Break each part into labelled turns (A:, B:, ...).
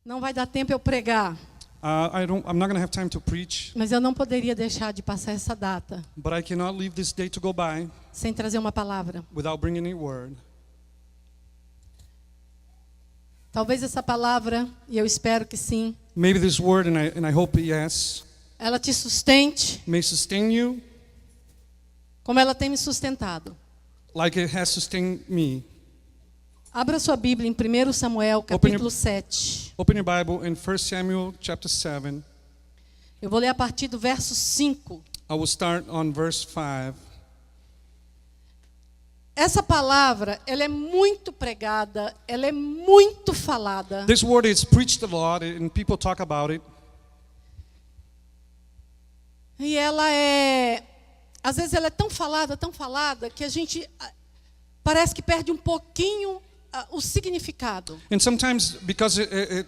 A: Não vai dar tempo eu pregar,
B: I'm not going to have time to preach,
A: mas eu não poderia deixar de passar essa data
B: but I cannot leave this day to go by
A: sem trazer uma palavra.
B: without bringing a word.
A: Talvez essa palavra, e eu espero que sim,
B: Maybe this word, and I hope yes,
A: ela te sustente
B: may sustain you
A: como ela tem me sustentado.
B: like it has sustained me.
A: Abra sua Bíblia em 1 Samuel, capítulo 7.
B: Open your Bible in 1 Samuel chapter 7.
A: Eu vou ler a partir do verso 5.
B: I will start on verse 5.
A: Essa palavra, ela é muito pregada, ela é muito falada.
B: This word is preached a lot, and people talk about it.
A: E às vezes ela é tão falada, que a gente parece que perde um pouquinho o significado.
B: And sometimes, because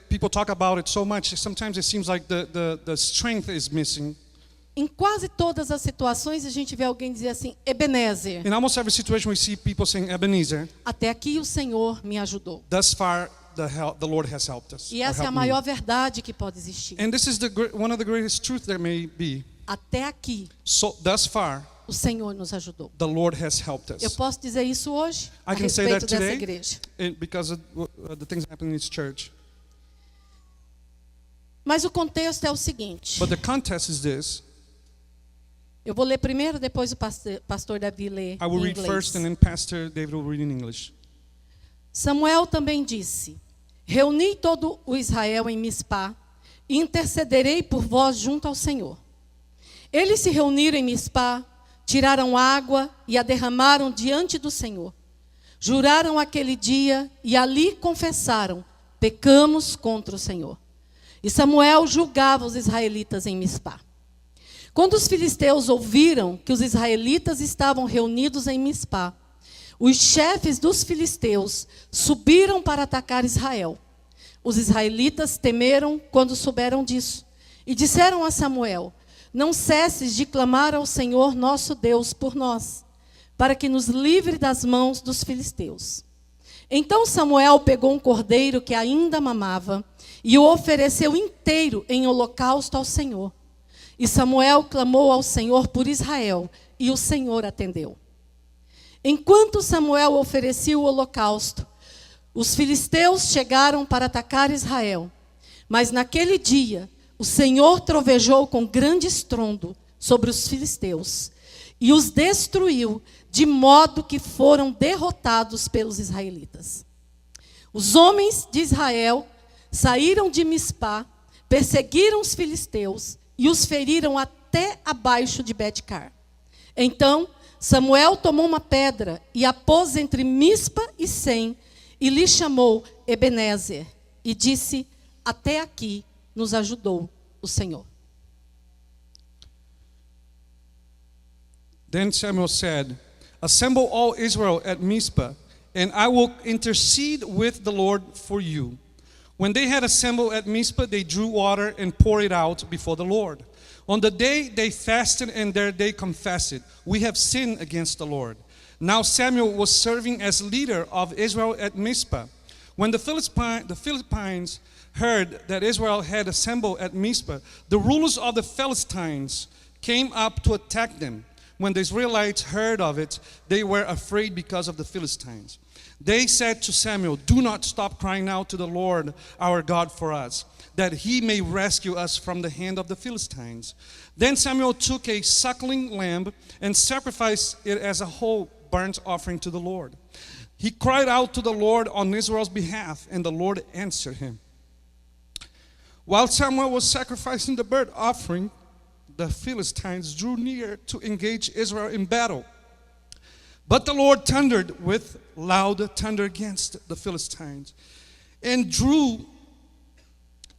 B: people talk about it so much, sometimes it seems like the strength is missing.
A: Em quase todas as situações a gente vê alguém dizer assim, Ebenezer,
B: In almost every situation we see people saying, Ebenezer,
A: até aqui o Senhor me ajudou.
B: thus far the Lord has helped us.
A: E
B: or
A: essa é a
B: helped me.
A: maior verdade que pode existir.
B: And this is one of the greatest truths there may be.
A: Até aqui
B: So thus far,
A: o Senhor nos ajudou.
B: the Lord has helped us.
A: Eu posso dizer isso hoje a
B: I can say that
A: respeito dessa
B: today
A: igreja.
B: because of the things happening in this church.
A: Mas o contexto é o seguinte.
B: But the context is this.
A: Eu vou ler primeiro, depois o pastor Davi lê
B: I will
A: em
B: read
A: inglês.
B: first and then Pastor David will read in English.
A: Samuel também disse, reuni todo o Israel em Mispá e intercederei por vós junto ao Senhor. Eles se reuniram em Mispá, tiraram água e a derramaram diante do Senhor. Juraram aquele dia e ali confessaram, pecamos contra o Senhor. E Samuel julgava os israelitas em Mispá. Quando os filisteus ouviram que os israelitas estavam reunidos em Mispá, os chefes dos filisteus subiram para atacar Israel. Os israelitas temeram quando souberam disso e disseram a Samuel, não cesses de clamar ao Senhor nosso Deus por nós, para que nos livre das mãos dos filisteus. Então Samuel pegou um cordeiro que ainda mamava e o ofereceu inteiro em holocausto ao Senhor. E Samuel clamou ao Senhor por Israel, e o Senhor atendeu. Enquanto Samuel oferecia o holocausto, os filisteus chegaram para atacar Israel. Mas naquele dia, o Senhor trovejou com grande estrondo sobre os filisteus, e os destruiu, de modo que foram derrotados pelos israelitas. Os homens de Israel saíram de Mispá, perseguiram os filisteus, e os feriram até abaixo de Bet-car. Então, Samuel tomou uma pedra e a pôs entre Mispa e Sem, e lhe chamou Ebenezer, e disse, até aqui nos ajudou o Senhor.
B: Then Samuel said, assemble all Israel at Mizpah, and I will intercede with the Lord for you. When they had assembled at Mizpah, they drew water and poured it out before the Lord. On the day they fasted, and there they confessed, we have sinned against the Lord. Now Samuel was serving as leader of Israel at Mizpah. When the Philistines heard that Israel had assembled at Mizpah, the rulers of the Philistines came up to attack them. When the Israelites heard of it, they were afraid because of the Philistines. They said to Samuel, do not stop crying out to the Lord our God for us, that he may rescue us from the hand of the Philistines. Then Samuel took a suckling lamb and sacrificed it as a whole burnt offering to the Lord. He cried out to the Lord on Israel's behalf, and the Lord answered him. While Samuel was sacrificing the burnt offering, the Philistines drew near to engage Israel in battle. But the Lord thundered with loud thunder against the Philistines and threw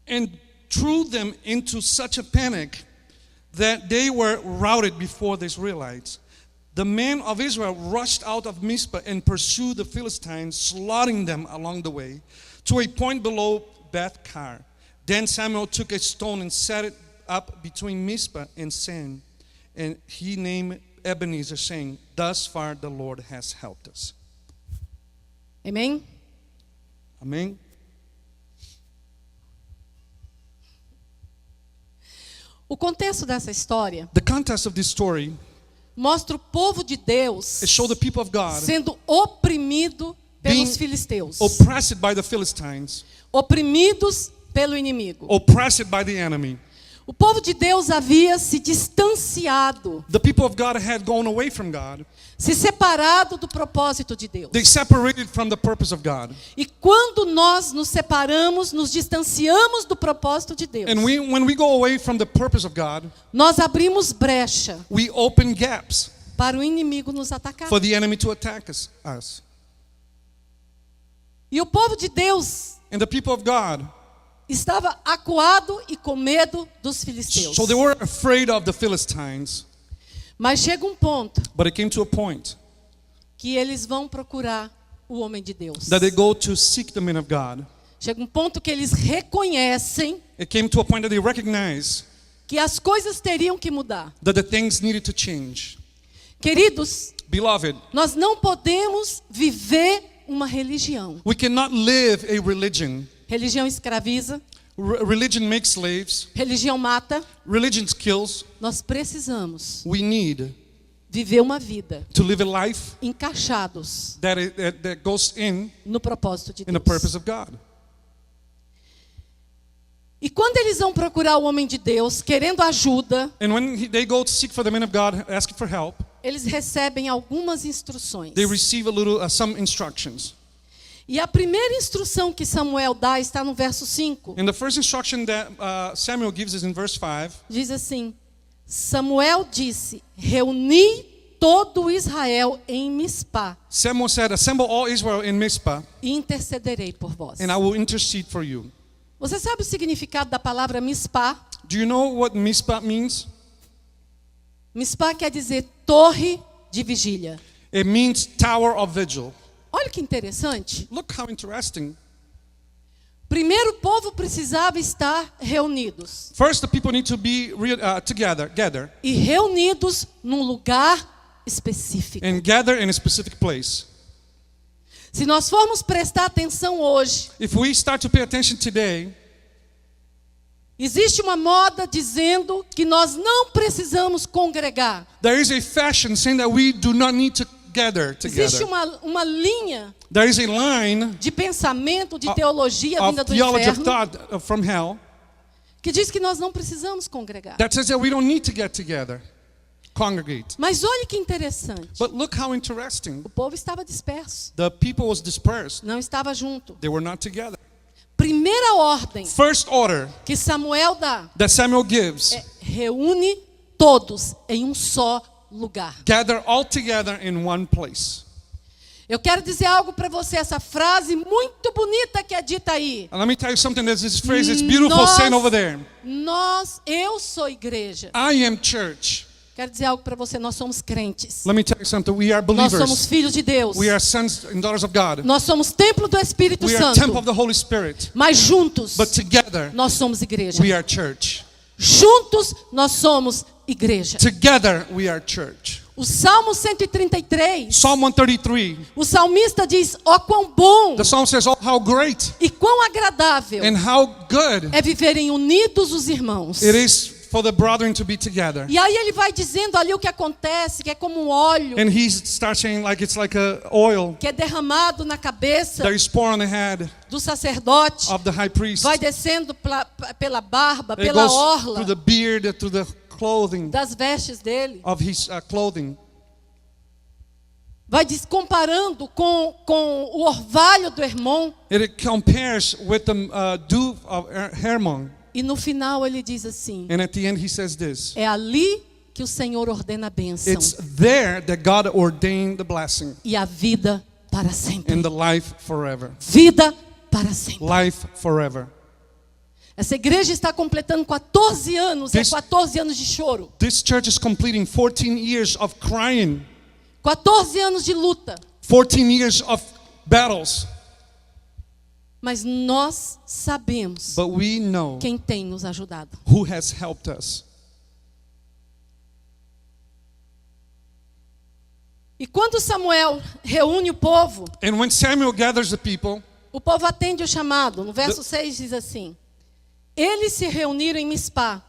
B: them into such a panic that they were routed before the Israelites. The men of Israel rushed out of Mizpah and pursued the Philistines, slaughtering them along the way to a point below Beth-car. Then Samuel took a stone and set it up between Mizpah and Sen, and he named Ebenezer, saying, thus far the Lord has helped us.
A: Amém?
B: Amém?
A: O contexto dessa história
B: The context of this story
A: mostra o povo de Deus
B: is show the people of God
A: sendo oprimido pelos
B: being
A: filisteus,
B: oppressed by the Philistines,
A: oprimidos pelo inimigo.
B: oppressed by the enemy.
A: O povo de Deus havia se distanciado,
B: The people of God had gone away from God.
A: se separado do propósito de Deus.
B: They separated from the purpose of God.
A: E quando nós nos separamos, nos distanciamos do propósito de Deus,
B: And when we go away from the purpose of God,
A: nós abrimos brecha
B: we open gaps
A: para o inimigo nos atacar.
B: for the enemy to attack us.
A: E o povo de Deus
B: And the people of God,
A: estava acuado e com medo dos filisteus.
B: so they were afraid of the Philistines.
A: Mas chega um ponto
B: But it came to a point
A: que eles vão procurar o homem de Deus.
B: that they go to seek the men of God.
A: Chega um ponto que eles reconhecem
B: It came to a point that they recognize
A: que as coisas teriam que mudar.
B: that the things needed to change.
A: Queridos,
B: Beloved,
A: nós não podemos viver uma religião.
B: we cannot live a religion.
A: Religião escraviza,
B: Religion makes slaves.
A: religião mata.
B: Religion kills.
A: Nós precisamos
B: We need
A: viver uma vida
B: to live a life
A: encaixados
B: that goes in
A: no propósito de
B: the
A: Deus.
B: purpose of God.
A: E quando eles vão procurar o homem de Deus, querendo ajuda,
B: And when they go to seek for the men of God, asking for help,
A: eles recebem algumas instruções.
B: they receive some instructions.
A: E a primeira instrução que Samuel dá está no verso 5.
B: And the first instruction that Samuel gives is in verse 5.
A: Diz assim: Samuel disse: reuni todo Israel em Mispá
B: Samuel said, "Assemble all Israel in Mizpah,
A: e intercederei por vós.
B: and I will intercede for you."
A: Você sabe o significado da palavra Mispá?
B: Do you know what Mizpah means?
A: Mispá quer dizer torre de vigília.
B: It means tower of vigil.
A: Olha que interessante.
B: Look how interesting.
A: Primeiro o povo precisava estar reunidos.
B: First, the people need to be gather,
A: E reunidos num lugar específico.
B: and gather in a specific place.
A: Se nós formos prestar atenção hoje,
B: If we start to pay attention today,
A: existe uma moda dizendo que nós não precisamos congregar.
B: there is a fashion saying that we do not need to gather
A: Existe
B: together.
A: uma linha
B: There is a line
A: de pensamento, de teologia vinda
B: of
A: do
B: theology of
A: inferno,
B: thought from hell
A: que diz que nós não precisamos congregar.
B: that says that we don't need to get together, congregate.
A: Mas olha que interessante.
B: But look how interesting.
A: O povo estava disperso,
B: The people was dispersed.
A: não estava junto.
B: They were not together.
A: Primeira ordem
B: First order
A: que Samuel dá
B: that Samuel gives,
A: é: reúne todos em um só lugar.
B: gather all together in one place.
A: Eu quero dizer algo para você, essa frase muito bonita que é dita aí.
B: And let me tell you something, that this phrase is beautiful saying over there.
A: Eu sou igreja.
B: I am church.
A: Quero dizer algo para você, nós somos crentes.
B: Let me tell you something, we are
A: Nós somos
B: believers.
A: filhos de Deus.
B: We are sons and daughters of God.
A: Nós somos templo do Espírito
B: We are
A: Santo.
B: temple of the Holy Spirit.
A: Mas juntos,
B: But together,
A: nós somos igreja.
B: we are church.
A: Juntos, nós somos igreja.
B: Together, we are church.
A: O Salmo 133,
B: Psalm 133,
A: o salmista diz: ó quão bom
B: the psalm says, "Oh, how great
A: e quão agradável
B: and how good
A: é viverem unidos os irmãos."
B: it is for the brethren to be together."
A: E aí ele vai dizendo ali o que acontece, que é como um óleo
B: And he starts saying like it's like a oil
A: que é derramado na cabeça
B: that is poured on the head
A: do sacerdote,
B: of the high priest.
A: vai descendo pela barba,
B: It
A: pela
B: goes
A: orla
B: through the beard, through the clothing
A: das vestes dele.
B: of his clothing.
A: Vai comparando com o orvalho do Hermon.
B: It compares with the dew of Hermon.
A: E no final ele diz assim:
B: And at the end he says this.
A: é ali que o Senhor ordena a bênção
B: It's there that God ordained the blessing
A: e a vida para sempre.
B: and the life forever.
A: Vida para sempre.
B: Life forever.
A: Essa igreja está completando 14 anos,
B: This-
A: 14 anos de choro,
B: This church is completing 14 years of crying,
A: 14 anos de luta.
B: 14 years of battles.
A: Mas nós sabemos
B: But we know
A: quem tem nos ajudado.
B: who has helped us.
A: E quando Samuel reúne o povo,
B: And when Samuel gathers the people,
A: o povo atende o chamado. No verso 6 diz assim: eles se reuniram em Mispá,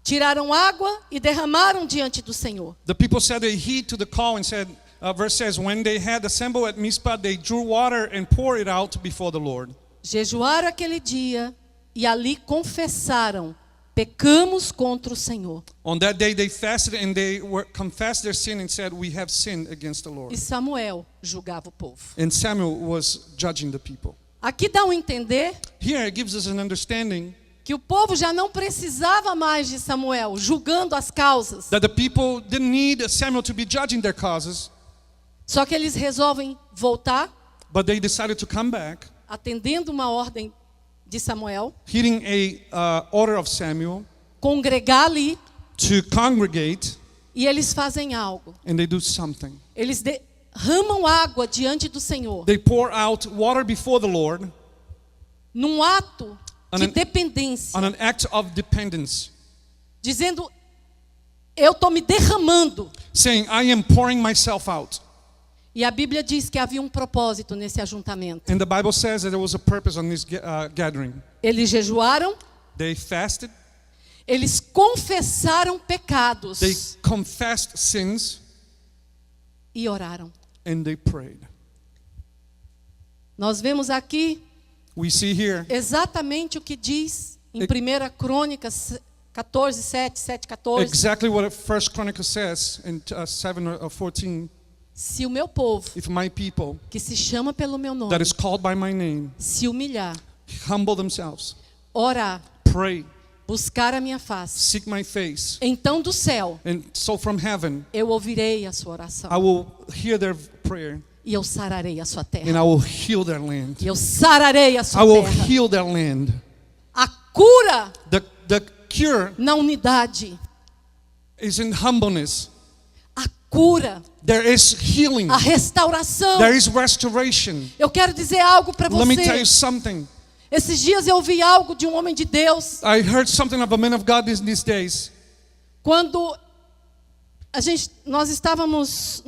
A: tiraram água e derramaram diante do Senhor.
B: The people said they heed to the call and said, verse says, when they had assembled at Mizpah, they drew water and poured it out before the Lord.
A: Jejuaram aquele dia e ali confessaram: pecamos contra o Senhor.
B: On that day they fasted and they confessed their sin and said, we have sinned against the Lord.
A: E Samuel julgava o povo.
B: And Samuel was judging the people.
A: Aqui dá um entender
B: Here it gives us an understanding
A: que o povo já não precisava mais de Samuel julgando as causas.
B: that the people didn't need Samuel to be judging their causes,
A: Só que eles resolvem voltar,
B: but they decided to come back,
A: atendendo uma ordem de Samuel,
B: heeding a order of Samuel,
A: congregar ali,
B: to congregate,
A: e eles fazem algo.
B: and they do something.
A: Eles derramam água diante do Senhor,
B: They pour out water before the Lord
A: num ato de
B: on
A: dependência,
B: an act of dependence,
A: dizendo: eu estou me derramando.
B: saying, I am pouring myself out.
A: E a Bíblia diz que havia um propósito nesse ajuntamento.
B: And the Bible says that there was a purpose on this gathering.
A: Eles jejuaram,
B: They fasted,
A: eles confessaram pecados
B: they confessed sins,
A: e oraram.
B: and they prayed.
A: Nós vemos aqui
B: We see here
A: exatamente o que diz em 1 Crônicas 14, 7, 14.
B: exactly what 1 Chronicles says in 7:14.
A: Se o meu povo,
B: If my people
A: que se chama pelo meu nome,
B: that is called by my name
A: se humilhar,
B: humble themselves,
A: orar,
B: pray,
A: buscar a minha face,
B: seek my face,
A: então do céu
B: and so from heaven
A: eu ouvirei a sua oração
B: I will hear their prayer
A: e eu sararei a sua
B: and
A: terra.
B: I will heal their land.
A: E eu sararei a
B: I
A: sua
B: will
A: terra.
B: heal their land.
A: A cura
B: The cure
A: na unidade,
B: is in humbleness.
A: a cura,
B: There is healing.
A: a restauração.
B: There is restoration.
A: Eu quero dizer algo para
B: Let me tell you
A: você.
B: something.
A: Esses dias eu ouvi algo de um homem de Deus,
B: I heard something of a man of God these days.
A: quando nós estávamos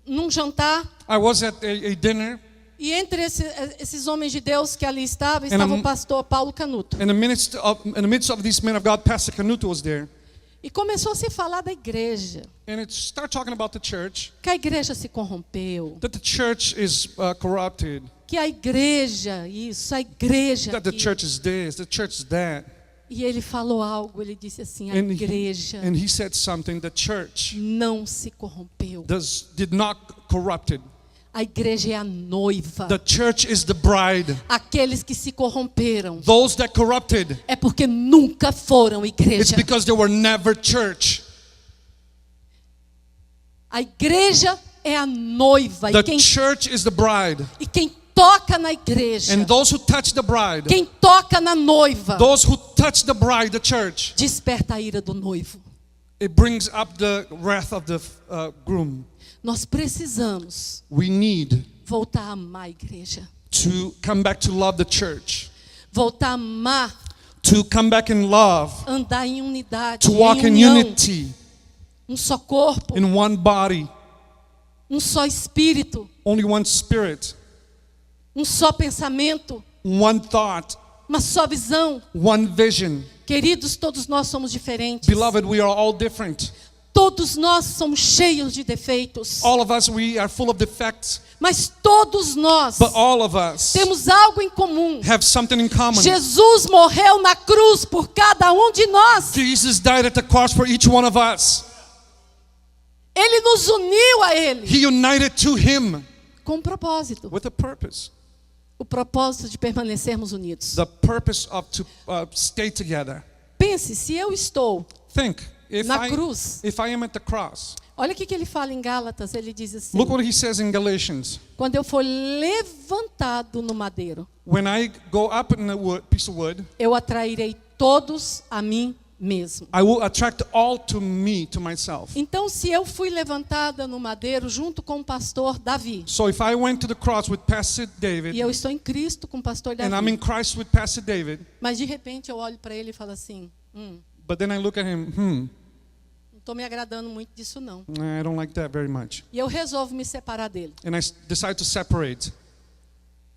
A: num jantar,
B: I was at a dinner,
A: e entre esses homens de Deus que ali estavam, estava o pastor Paulo Canuto.
B: in the midst of this man of God, Pastor Canuto was there.
A: E começou a se falar da igreja,
B: And it started talking about the church,
A: que a igreja se corrompeu,
B: that the church is corrupted,
A: que a igreja isso, a igreja
B: that the
A: aquilo.
B: church is this, the church is that.
A: E ele falou algo, ele disse assim: a igreja
B: And he said something, the church
A: não se corrompeu.
B: did not corrupted.
A: A igreja é a noiva.
B: The church is the bride.
A: Aqueles que se corromperam
B: Those that corrupted,
A: é porque nunca foram
B: it's
A: igreja.
B: because they were never church.
A: A igreja é a noiva.
B: The church is the bride.
A: E quem toca na igreja,
B: And those who touch the bride,
A: quem toca na noiva,
B: those who touch the bride, the church,
A: desperta a ira do noivo.
B: it brings up the wrath of the groom.
A: Nós precisamos
B: We need
A: voltar a amar a igreja.
B: to come back to love the church,
A: Voltar a amar,
B: to come back in love,
A: andar em unidade,
B: to walk
A: em
B: in
A: união,
B: unity,
A: um só corpo,
B: in one body,
A: um só espírito,
B: only one spirit,
A: um só pensamento,
B: one thought,
A: uma só visão.
B: one vision.
A: Queridos, todos nós somos diferentes.
B: Beloved, we are all different.
A: Todos nós somos cheios de defeitos.
B: All of us, we are full of defects,
A: Mas todos nós
B: but all of us
A: temos algo em comum.
B: have something in common.
A: Jesus morreu na cruz por cada um de nós.
B: Jesus died at the cross for each one of us.
A: Ele nos uniu a Ele
B: He united to Him
A: com um propósito.
B: with a purpose.
A: O propósito de permanecermos unidos.
B: The purpose of to stay together.
A: Pense, se eu estou
B: Think, if
A: na cruz.
B: I am at the cross,
A: Olha o que ele fala em Gálatas. Ele diz assim:
B: look what he says in Galatians.
A: quando eu for levantado no madeiro,
B: When I go up in a piece of wood,
A: eu atrairei todos a mim mesmo.
B: I will attract all to me, to myself.
A: Então, se eu fui levantada no madeiro junto com o pastor Davi,
B: So if I went to the cross with Pastor David,
A: e eu estou em Cristo com o pastor
B: and I'm in
A: Davi,
B: Christ with Pastor David,
A: mas de repente eu olho para ele e falo assim:
B: but then I look at him,
A: não estou me agradando muito disso não.
B: I don't like that very much.
A: E eu resolvo me separar dele.
B: And I decide to separate.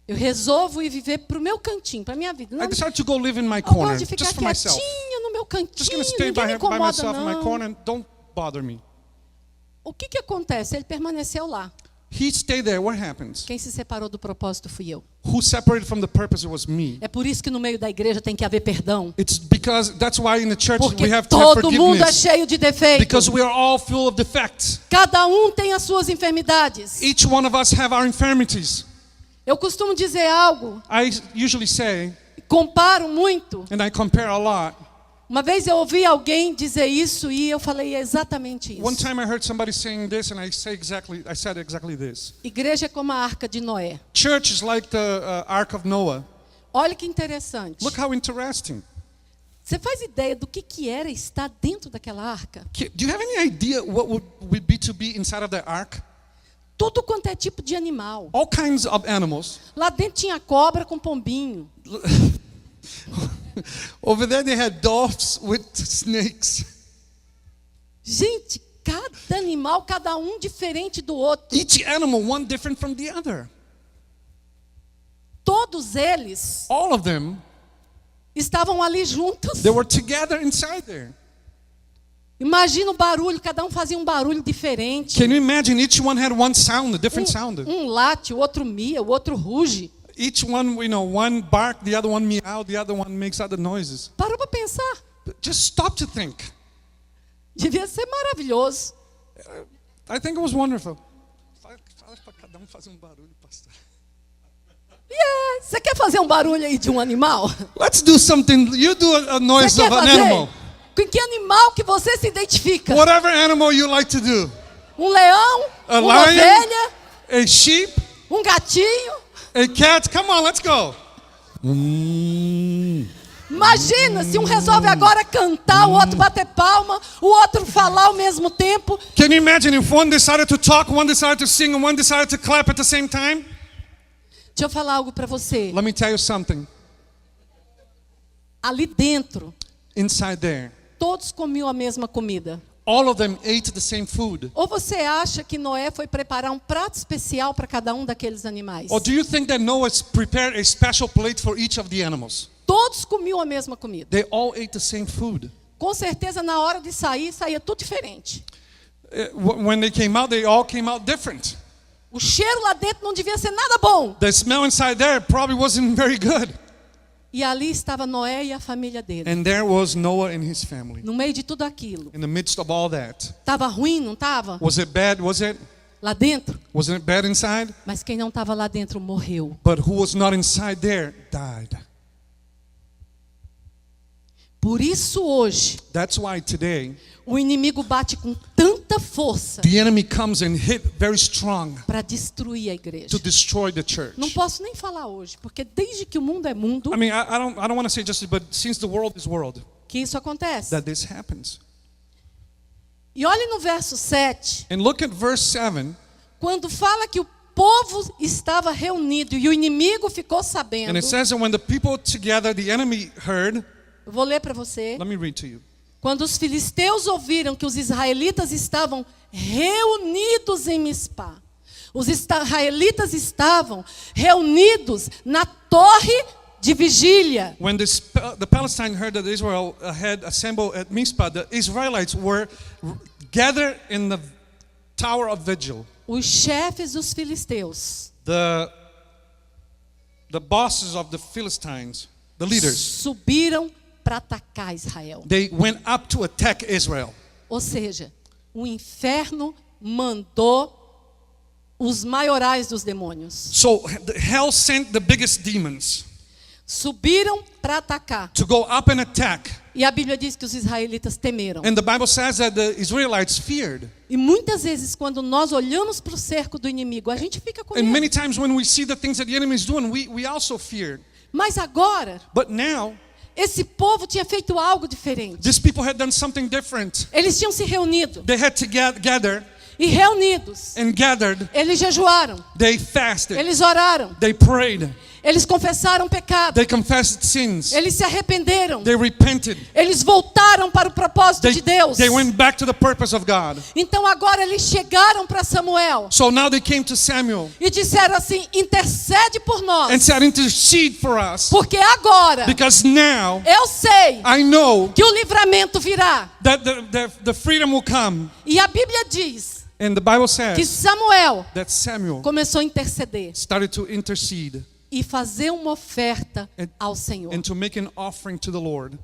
A: Eu resolvo ir viver para o meu cantinho, para a minha vida. Não,
B: I decide to go live in my
A: eu gosto
B: corner,
A: de ficar
B: just for myself.
A: quietinho no meu
B: Just gonna
A: cantinho,
B: stay
A: ninguém me
B: by
A: incomoda
B: myself in my
A: não.
B: corner and don't bother me.
A: O que acontece? Ele permaneceu lá.
B: He stayed there. What happens?
A: Quem se separou do propósito fui eu.
B: Who separated from the purpose? It was me.
A: É por isso que no meio da igreja tem que haver perdão.
B: It's because that's why in the church
A: Porque
B: we have to have
A: todo mundo é
B: forgiveness.
A: cheio de defeitos.
B: Because we are all full of defects.
A: Cada um tem as suas enfermidades.
B: Each one of us have our infirmities.
A: Eu costumo dizer algo,
B: I usually say,
A: comparo muito.
B: and I compare a lot.
A: Uma vez eu ouvi alguém dizer isso e eu falei exatamente
B: One
A: isso.
B: time I heard somebody saying this, and I said exactly this.
A: Igreja é como a arca de Noé.
B: Church is like the Ark of Noah.
A: Olha que interessante.
B: Look how interesting.
A: Você faz ideia do que era estar dentro daquela arca?
B: Do you have any idea what would be to be inside of that ark?
A: Tudo quanto é tipo de animal.
B: All kinds of animals.
A: Lá dentro tinha cobra com pombinho.
B: Over there they had doves with snakes.
A: Gente, cada animal, cada um diferente do outro.
B: Each animal, one different from the other.
A: Todos eles
B: All of them,
A: estavam ali juntos.
B: they were together inside there.
A: Imagina o barulho, cada um fazia um barulho diferente.
B: Can you imagine? Each one had one sound, a different sound.
A: Um late, o outro mia, o outro ruge.
B: Each one, one bark, the other one meow, the other one makes other noises.
A: Parou para pensar.
B: Just stop to think.
A: Devia ser maravilhoso.
B: I think it was wonderful. Fala para cada um fazer barulho, pastor.
A: Yeah. Você quer fazer um barulho aí de um animal?
B: Let's do something. You do a noise
A: Você quer
B: of an
A: fazer?
B: animal.
A: Com que animal que você se identifica?
B: Whatever animal you like to do.
A: Um leão?
B: A
A: Uma
B: lion?
A: ovelha?
B: A sheep,
A: Um gatinho?
B: a cat. Come on, let's go.
A: Imagina se um resolve agora cantar, o outro bater palma, o outro falar ao mesmo tempo.
B: Can you imagine if one decided to talk, one decided to sing, and one decided to clap at the same time?
A: Deixa eu falar algo para você.
B: Let me tell you something.
A: Ali dentro,
B: Inside there,
A: todos comiam a mesma comida.
B: all of them ate the same food.
A: Ou você acha que Noé foi preparar um prato especial para cada um daqueles animais?
B: Or do you think that Noah prepared a special plate for each of the animals?
A: Todos comiam a mesma comida.
B: They all ate the same food.
A: Com certeza, na hora de sair, saía tudo diferente.
B: When they came out, they all came out different.
A: O cheiro lá dentro não devia ser nada bom.
B: The smell inside there probably wasn't very good.
A: E ali estava Noé e a família dele.
B: And there was Noah and his family.
A: No meio de tudo aquilo.
B: In the midst of all that.
A: Estava ruim, não estava?
B: Was it bad? Was it?
A: Lá dentro.
B: Wasn't it bad inside?
A: Mas quem não estava lá dentro morreu.
B: But who was not inside there died.
A: Por isso hoje,
B: That's why today,
A: o inimigo bate com tanta força
B: the enemy comes and hit very strong
A: para destruir a igreja.
B: to destroy the church.
A: Não posso nem falar hoje, porque desde que o mundo é mundo,
B: I mean, I don't want to say just, but since the world is world,
A: que isso acontece.
B: that this happens.
A: E olhe no verso 7,
B: And look at verse 7,
A: quando fala que o povo estava reunido e o inimigo ficou sabendo.
B: and it says that when the people together, the enemy heard.
A: Eu vou ler para você.
B: Let me read to you.
A: Quando os filisteus ouviram que os israelitas estavam reunidos em Mispá, os israelitas estavam reunidos na torre de vigília.
B: When the Palestine heard that Israel had assembled at Mizpah, the Israelites were gathered in the tower of vigil.
A: Os chefes dos filisteus
B: The bosses of the Philistines, the leaders,
A: subiram para atacar Israel.
B: they went up to attack Israel.
A: Ou seja, o inferno mandou os maiorais dos demônios.
B: So hell sent the biggest demons
A: Subiram para atacar.
B: to go up and attack.
A: E a Bíblia diz que os israelitas temeram.
B: And the Bible says that the Israelites feared.
A: E muitas vezes quando nós olhamos para o cerco do inimigo, a gente fica com
B: And
A: medo.
B: many times when we see the things that the enemy is doing, we also feared.
A: Mas agora,
B: But now,
A: esse povo tinha feito algo diferente.
B: these people had done something different.
A: Eles tinham se reunido.
B: They had to gather
A: E reunidos,
B: and gathered.
A: eles jejuaram.
B: They fasted.
A: Eles oraram.
B: They prayed.
A: Eles confessaram pecado.
B: They confessed sins.
A: Eles se arrependeram.
B: They repented.
A: Eles voltaram para o propósito de Deus.
B: They went back to the purpose of God.
A: Então agora eles chegaram para Samuel
B: So now they came to Samuel
A: e disseram assim: intercede por
B: and
A: nós,
B: said, intercede for us.
A: porque agora
B: Because now
A: eu sei
B: I know
A: que o livramento virá.
B: that the freedom will come.
A: E a Bíblia diz
B: And the Bible
A: que
B: says
A: Samuel
B: that Samuel
A: começou a interceder
B: started to intercede
A: e fazer uma oferta ao Senhor.
B: and to make an offering to the Lord.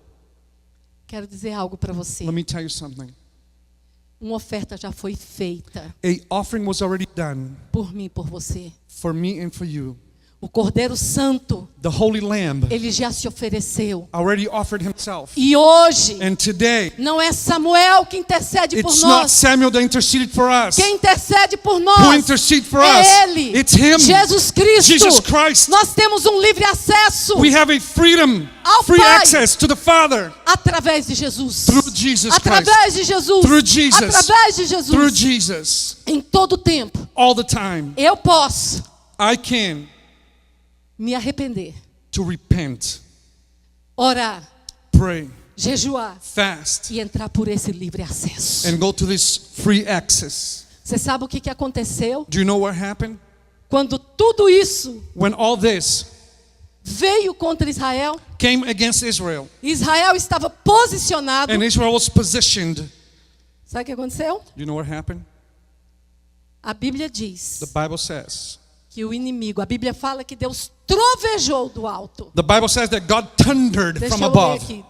A: Quero dizer algo para você.
B: Let me tell you something.
A: Uma oferta já foi feita
B: A offering was already done
A: por mim e por você.
B: for me and for you.
A: O Cordeiro Santo,
B: The Holy Lamb
A: ele já se ofereceu.
B: already offered himself.
A: E hoje
B: And today,
A: não é Samuel que intercede por
B: it's not
A: nós.
B: Samuel that interceded for us.
A: Quem intercede por
B: Who
A: nós
B: intercede for
A: é
B: us?
A: Ele,
B: It's Him.
A: Jesus Cristo.
B: Jesus Christ.
A: Nós temos um livre acesso
B: We have a freedom,
A: Ao
B: free
A: Pai.
B: access to the Father
A: através de Jesus.
B: through Jesus Christ.
A: Através de Jesus.
B: Through Jesus.
A: Através de Jesus.
B: Through Jesus.
A: Em todo tempo,
B: All the time.
A: eu posso
B: I can
A: me arrepender,
B: to repent,
A: orar,
B: pray,
A: jejuar
B: fast,
A: e entrar por esse livre acesso.
B: and go to this free access.
A: Você sabe o que aconteceu?
B: Do you know what happened?
A: Quando tudo isso
B: When all this
A: veio contra Israel,
B: came against Israel,
A: Israel estava posicionado.
B: and Israel was positioned,
A: Sabe o que aconteceu?
B: do you know what happened?
A: A Bíblia diz
B: The Bible says.
A: que o inimigo, a Bíblia fala que Deus trovejou do alto.
B: The Bible says that God thundered
A: Deixa
B: from
A: eu ler
B: above.
A: aqui.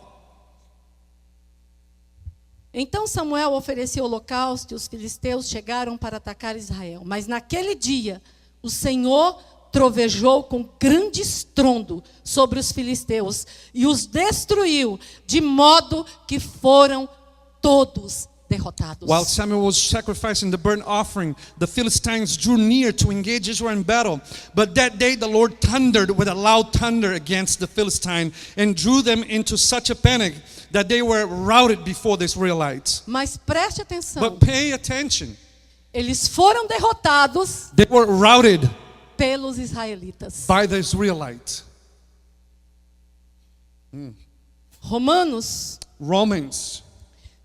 A: Então Samuel ofereceu holocausto e os filisteus chegaram para atacar Israel. Mas naquele dia o Senhor trovejou com grande estrondo sobre os filisteus e os destruiu, de modo que foram todos derrotados.
B: While Samuel was sacrificing the burnt offering, the Philistines drew near to engage Israel in battle. But that day the Lord thundered with a loud thunder against the Philistine and drew them into such a panic that they were routed before the Israelites.
A: Mas preste atenção,
B: But pay attention.
A: eles foram derrotados
B: They were routed
A: pelos israelitas.
B: by the Israelites. Romans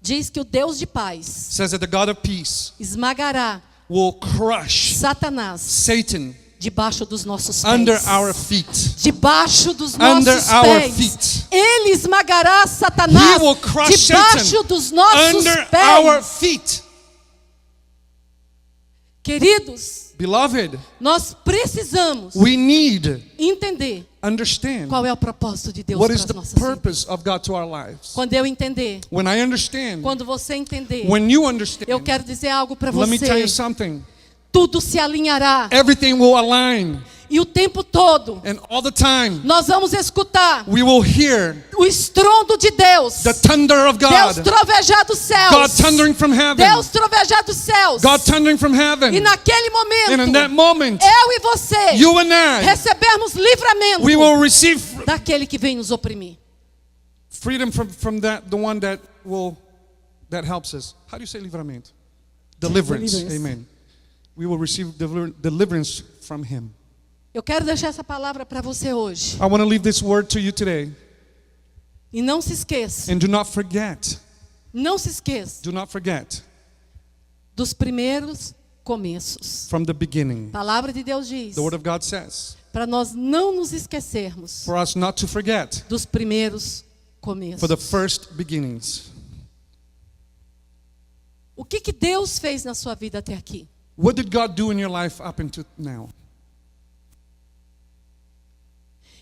A: Diz que o Deus de paz
B: says that the God of peace
A: esmagará
B: will crush
A: Satanás
B: Satan
A: debaixo dos nossos pés.
B: under our feet.
A: Debaixo dos
B: Under
A: nossos
B: our
A: pés.
B: feet.
A: Ele esmagará Satanás
B: He will crush
A: debaixo
B: Satan
A: dos nossos
B: under
A: pés.
B: our feet.
A: Queridos,
B: Beloved,
A: nós precisamos
B: we need
A: entender
B: understand
A: qual é o propósito de Deus
B: what
A: para
B: is
A: as
B: the
A: nossas vidas.
B: purpose of God to our lives.
A: Quando eu entender,
B: When I understand,
A: quando você entender,
B: when you understand,
A: eu quero dizer algo para
B: let me tell
A: você.
B: you something.
A: Tudo se alinhará.
B: Everything will align,
A: E o tempo todo
B: and all the time
A: nós vamos escutar
B: we will hear
A: o estrondo de Deus.
B: the thunder of
A: Deus
B: God.
A: trovejar dos céus.
B: God thundering from heaven.
A: Deus trovejar dos céus.
B: God thundering from heaven.
A: E naquele
B: And in that
A: momento,
B: moment,
A: eu e você
B: you and I,
A: recebermos livramento
B: we will receive
A: daquele que vem nos oprimir.
B: freedom from that, the one that helps us. How do you say livramento? Deliverance.
A: Deliverance.
B: Amen. We will receive deliverance from Him.
A: Eu quero deixar essa palavra para você hoje.
B: I want to leave this word to you today.
A: E não se esqueça,
B: And do not forget,
A: não se esqueça
B: do not forget
A: dos primeiros começos.
B: from the beginning.
A: A palavra de Deus diz
B: The Word of God says,
A: para nós não nos esquecermos
B: for us not to forget
A: dos primeiros começos.
B: for the first beginnings.
A: O que Deus fez na sua vida até aqui?
B: What did God do in your life up until now?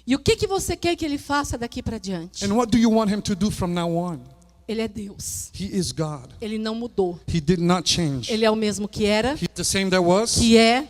A: E o que você quer que Ele faça daqui para diante?
B: And what do you want Him to do from now on?
A: Ele é Deus.
B: He is God.
A: Ele não mudou.
B: He did not change.
A: Ele é o mesmo que era,
B: He's the same that was,
A: que é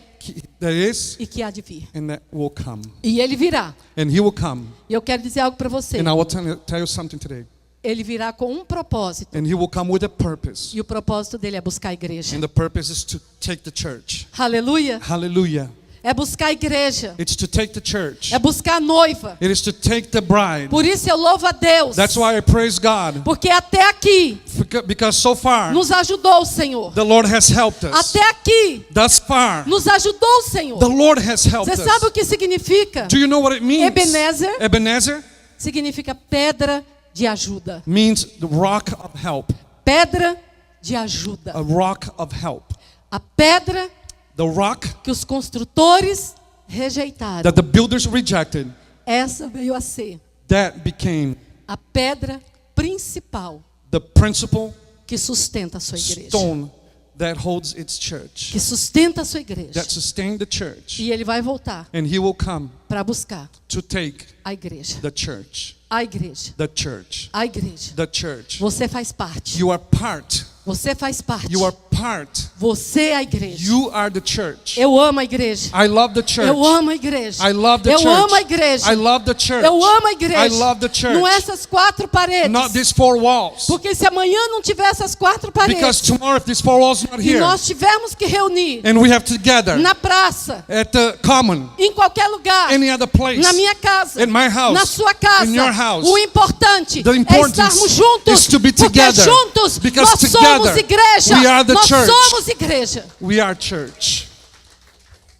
B: that is,
A: e que há de vir.
B: and that will come.
A: E Ele virá.
B: And He will come.
A: E eu quero dizer algo para você.
B: And I will tell you something today.
A: Ele virá com um propósito.
B: And He will come with a purpose.
A: E o propósito dele é buscar a igreja.
B: And the purpose is to take the church.
A: Aleluia.
B: Hallelujah.
A: É buscar a igreja.
B: It's to take the church.
A: É buscar a noiva.
B: It is to take the bride.
A: Por isso eu louvo a Deus.
B: That's why I praise God.
A: Porque até aqui
B: Because so far,
A: nos ajudou o Senhor.
B: the Lord has helped us.
A: Até aqui
B: Thus far,
A: nos ajudou o Senhor.
B: the Lord has helped
A: Você sabe
B: us.
A: o que significa?
B: Do you know what it means?
A: Ebenezer.
B: Ebenezer
A: Significa pedra de ajuda.
B: means the rock of help.
A: Pedra de ajuda.
B: A rock of help.
A: A pedra
B: The rock
A: que os construtores rejeitaram.
B: that the builders rejected,
A: Essa veio a ser
B: that became
A: a pedra principal
B: the principal
A: que sustenta a sua igreja.
B: stone that holds its church,
A: Que sustenta a sua igreja.
B: that sustained the church.
A: E ele vai voltar
B: And he will come
A: para buscar
B: to take
A: a igreja.
B: the church.
A: A igreja.
B: The church.
A: A igreja.
B: The church.
A: Você faz parte.
B: You are part.
A: Você faz parte.
B: You are part.
A: Você é a igreja.
B: You are the church.
A: Eu amo a igreja.
B: I love the church.
A: Eu amo a igreja.
B: I love the
A: Eu
B: church.
A: amo a igreja.
B: I love the church.
A: Eu amo a igreja.
B: I love the church.
A: Não essas quatro paredes.
B: Not these four walls.
A: Porque se amanhã não tiver essas quatro
B: Because
A: paredes
B: tomorrow if these four walls not
A: e
B: here
A: nós tivermos que reunir
B: and we have together
A: na praça,
B: at the common,
A: em qualquer lugar,
B: any other place,
A: na minha casa,
B: in my house,
A: na sua casa,
B: in your house,
A: o importante
B: the
A: é
B: importance
A: estarmos juntos,
B: is to be
A: porque
B: together.
A: juntos
B: Because
A: nós
B: together
A: somos igreja,
B: we are the
A: nós
B: church.
A: somos igreja.
B: we are church.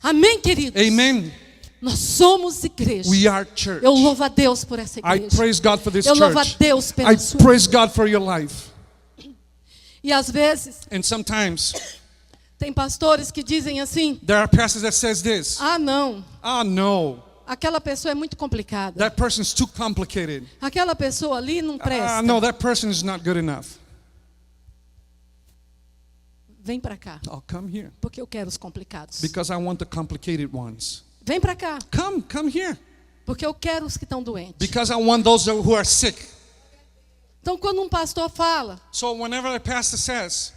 A: Amém, queridos?
B: Amen.
A: Nós somos igreja.
B: We are church.
A: Eu louvo a Deus por essa
B: I
A: igreja.
B: praise God for this
A: Eu louvo a
B: church.
A: Deus pela
B: I
A: sua.
B: praise God for your life.
A: E às vezes
B: And sometimes
A: tem pastores que dizem assim:
B: there are pastors that says this.
A: "Ah, não,
B: Oh no,
A: aquela pessoa é muito complicada.
B: that person's too complicated.
A: Aquela pessoa ali não presta."
B: No, that person is not good enough.
A: Vem para cá,
B: Oh, come here.
A: porque eu quero os complicados.
B: Because I want the complicated ones.
A: Vem para cá,
B: Come here.
A: porque eu quero os que estão doentes.
B: Because I want those who are sick.
A: Então, quando um pastor fala,
B: So whenever a pastor says,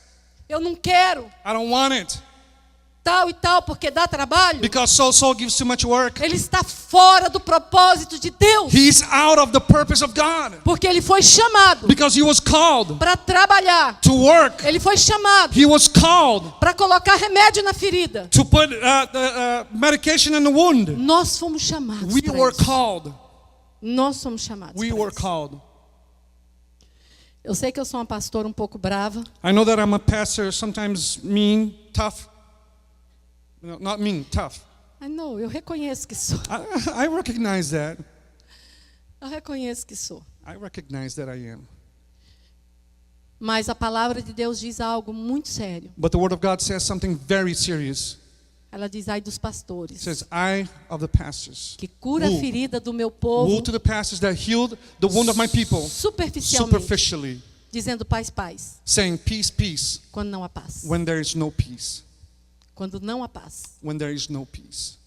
A: eu não quero
B: I don't want it,
A: tal e tal porque dá trabalho,
B: because so gives too much work,
A: ele está fora do propósito de Deus.
B: he's out of the purpose of God.
A: Porque ele foi chamado
B: Because he was called
A: para trabalhar.
B: to work.
A: Ele foi chamado
B: He was called
A: para colocar remédio na ferida.
B: to put the medication in the wound.
A: Nós fomos chamados
B: We
A: para
B: were
A: isso.
B: called.
A: Nós somos chamados
B: We
A: para
B: were
A: isso.
B: called.
A: Eu sei que eu sou uma pastora um pouco brava.
B: I know that I'm a pastor, sometimes mean, tough. No, not mean, tough.
A: I know, eu reconheço que sou.
B: I recognize that.
A: Eu reconheço que sou.
B: I recognize that I am.
A: Mas a palavra de Deus diz algo muito sério.
B: But the Word of God says something very serious.
A: Ela diz: ai dos
B: It
A: pastores,
B: says, I of the pastors.
A: que cura a
B: Woe.
A: ferida do meu
B: Woe
A: povo
B: to the pastors that healed the wound of my people
A: superficialmente,
B: superficially,
A: dizendo paz, paz,
B: saying peace, peace,
A: quando não há paz.
B: when there is no peace.
A: Quando não há paz.
B: When there is no peace.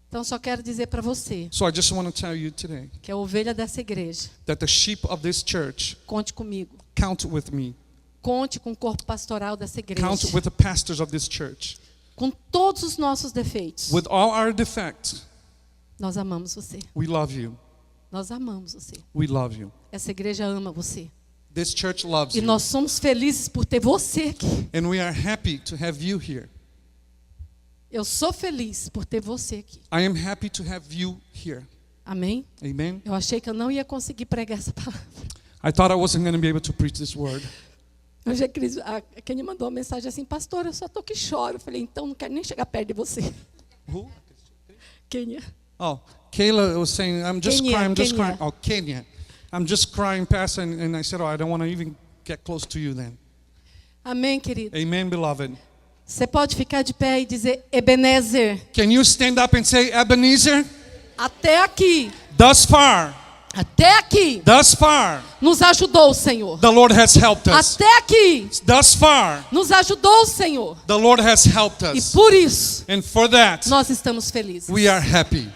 A: Então só quero dizer para você,
B: So I just want to tell you today
A: que é a ovelha dessa igreja,
B: that the sheep of this church,
A: conte comigo.
B: count with me.
A: Conte com o corpo pastoral dessa igreja.
B: Count with the pastors of this church.
A: Com todos os nossos defeitos.
B: With all our defects,
A: Nós amamos você.
B: we love you.
A: Nós amamos você.
B: We love you.
A: Essa igreja ama você.
B: This church loves
A: E
B: you.
A: nós somos felizes por ter você aqui.
B: And we are happy to have you here.
A: Eu sou feliz por ter você aqui.
B: I am happy to have you here.
A: Amém?
B: Amen.
A: Eu achei que eu não ia conseguir pregar essa palavra.
B: I thought I wasn't going to be able to preach this word.
A: Hoje a Kenny mandou uma mensagem assim: pastor, eu só tô que choro. Eu falei: então não quero nem chegar perto de você.
B: Who?
A: Kenya.
B: Oh, Kayla was saying, I'm just
A: Kenya,
B: crying, I'm just
A: Kenya.
B: crying. Oh, Kenya. I'm just crying, Pastor. And I said, oh, I don't want to even get close to you then.
A: Amém, querido.
B: Amen, beloved.
A: Você pode ficar de pé e dizer: Ebenezer,
B: Can you stand up and say, Ebenezer,
A: até aqui,
B: thus far,
A: nos ajudou o Senhor.
B: the Lord has helped us.
A: Até aqui,
B: Thus far,
A: nos ajudou o Senhor.
B: the Lord has helped
A: E
B: us.
A: por isso,
B: And for that,
A: nós estamos felizes.
B: we are happy.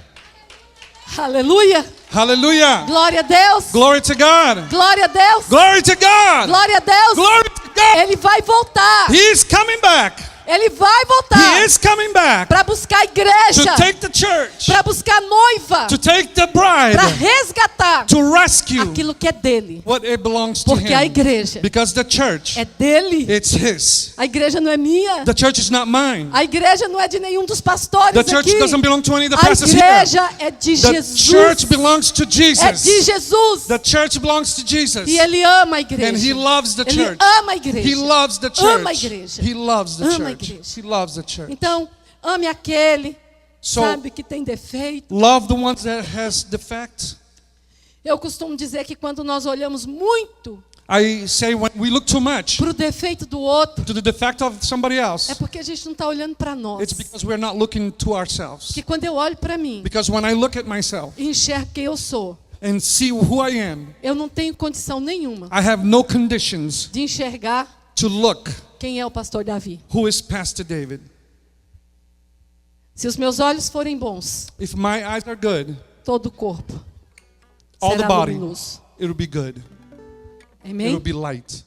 A: Aleluia.
B: Hallelujah.
A: Glória a Deus.
B: Glory to God.
A: Glória a Deus.
B: Glory to God.
A: Glória a Deus.
B: Glory to God.
A: Ele vai voltar.
B: He's coming back.
A: Ele vai
B: He
A: voltar
B: is coming back
A: para buscar a
B: to
A: igreja,
B: take the church,
A: para buscar a noiva,
B: to take the bride,
A: para resgatar
B: to rescue
A: aquilo que é dele.
B: what it belongs to
A: Porque a
B: him.
A: igreja
B: Because the church,
A: é dele.
B: it's his.
A: A igreja não é minha.
B: The church is not mine.
A: A igreja não é de nenhum dos pastores
B: The church
A: aqui.
B: doesn't belong to any of the
A: A
B: pastors here.
A: igreja é de
B: The
A: Jesus.
B: church belongs to
A: É de
B: Jesus.
A: Jesus.
B: The church belongs to Jesus.
A: E ele ama a igreja.
B: And he loves the
A: Ele
B: church.
A: ama a igreja.
B: He loves the
A: Ama a
B: church.
A: igreja.
B: He loves the
A: Ama a
B: church.
A: igreja.
B: He loves the church.
A: Então, ame aquele,
B: So,
A: sabe, que tem defeito.
B: love the ones that has defect.
A: Eu costumo dizer que quando nós olhamos muito
B: I say when we look too much
A: para o defeito do outro,
B: to the defect of somebody
A: é
B: else,
A: porque a gente não está olhando para nós.
B: it's because we're not looking to ourselves.
A: Porque quando eu olho para mim
B: Because when I look at myself
A: e enxergo quem eu sou,
B: and see who I am,
A: eu não tenho condição nenhuma
B: I have no conditions
A: de enxergar
B: to look
A: quem é o pastor Davi.
B: who is Pastor David.
A: Se os meus olhos forem bons,
B: If my eyes are good,
A: todo o corpo
B: all the
A: será
B: body,
A: luminoso.
B: it'll be good.
A: Amém?
B: It'll be light.